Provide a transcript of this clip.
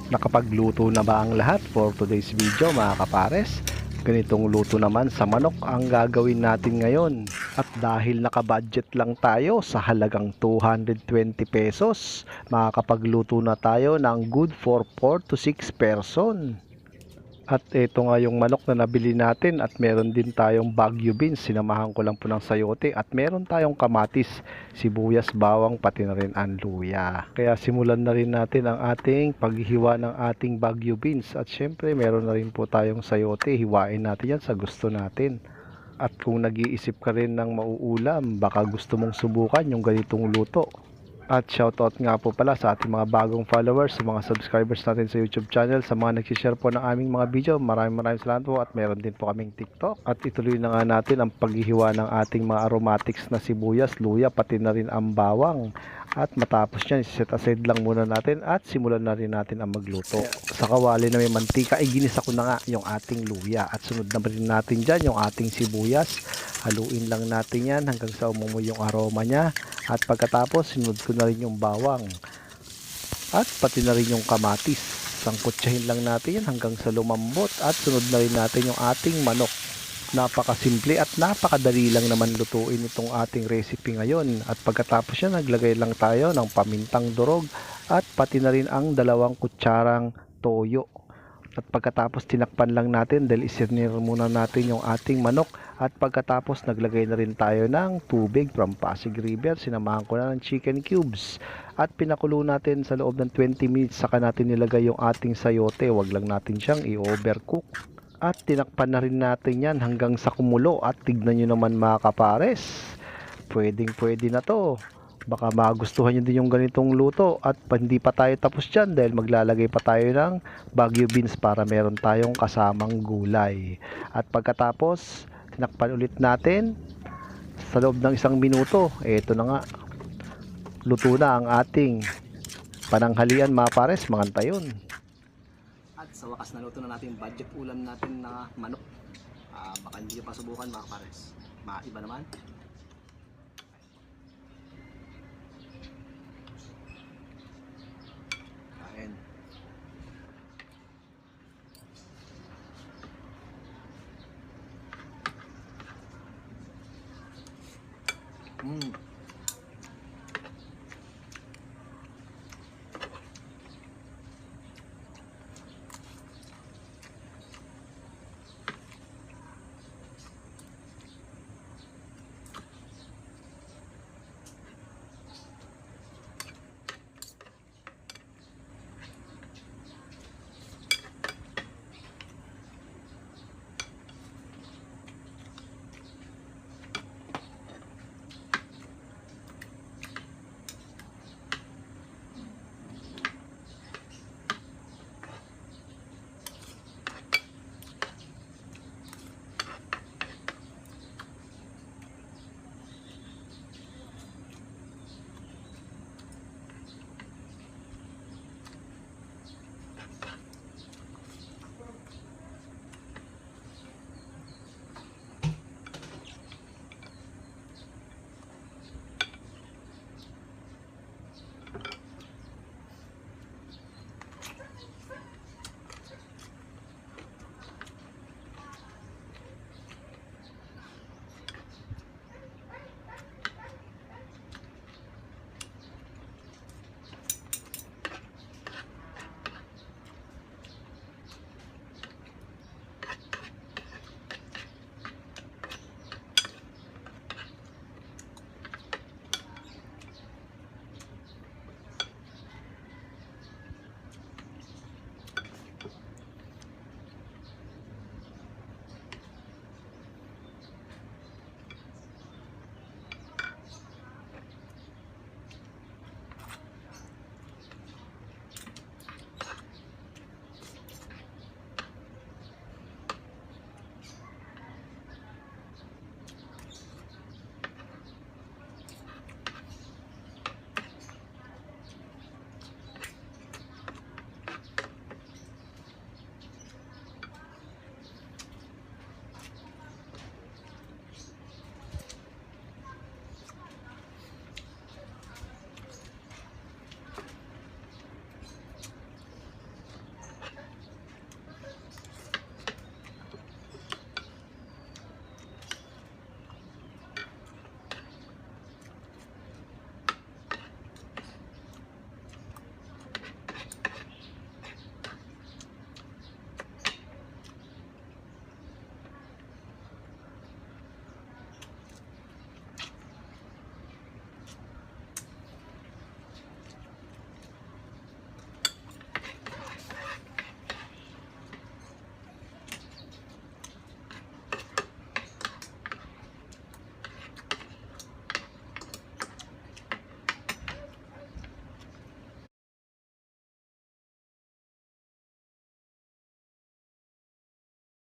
Nakapagluto na ba ang lahat for today's video mga kapares? Ganitong luto naman sa manok ang gagawin natin ngayon. At dahil nakabudget lang tayo sa halagang 220 pesos, makakapagluto na tayo ng good for 4 to 6 person. At ito nga yung manok na nabili natin at meron din tayong Baguio beans, sinamahan ko lang po ng sayote at meron tayong kamatis, sibuyas, bawang, pati na rin ang luya. Kaya simulan na rin natin ang ating paghihiwa ng ating Baguio beans at syempre meron na rin po tayong sayote, hiwain natin yan sa gusto natin. At kung nag-iisip ka rin ng mauulam, baka gusto mong subukan yung ganitong luto. At shoutout nga po pala sa ating mga bagong followers, sa mga subscribers natin sa YouTube channel, sa mga nag-share po ng aming mga video. Maraming salamat po at meron din po kaming TikTok. At ituloy na nga natin ang paghihiwa ng ating mga aromatics na sibuyas, luya, pati na rin ang bawang. At matapos yan, set aside lang muna natin at simulan na rin natin ang magluto. Sa kawali na may mantika, ginisa ko na nga yung ating luya. At sunod na rin natin dyan yung ating sibuyas. Haluin lang natin yan hanggang sa umumoy yung aroma niya. At pagkatapos, sinunod ko na rin yung bawang. At pati na rin yung kamatis. Sangkutsahin lang natin yan hanggang sa lumambot. At sunod na rin natin yung ating manok. Napakasimple at napakadali lang naman lutuin itong ating recipe ngayon. At pagkatapos yan, naglagay lang tayo ng pamintang durog. At pati na rin ang 2 kutsarang toyo. At pagkatapos tinakpan lang natin dahil isinir muna natin yung ating manok. At pagkatapos naglagay na rin tayo ng tubig from Pasig River. Sinamahan ko na ng chicken cubes. At pinakulo natin sa loob ng 20 minutes saka natin nilagay yung ating sayote. Huwag lang natin siyang i-overcook. At tinakpan na rin natin yan hanggang sa kumulo. At tignan nyo naman mga kapares. Pwede na to. Baka magustuhan nyo din yung ganitong luto. At hindi pa tayo tapos dyan dahil maglalagay pa tayo ng Baguio beans para meron tayong kasamang gulay. At pagkatapos, tinakpan ulit natin sa loob ng 1 minuto. Ito na nga. Luto na ang ating pananghalian mga pares, mga tayon. At sa wakas na luto na natin yung budget ulam natin na manok. Baka hindi nyo pa subukan mga pares. Maiba naman.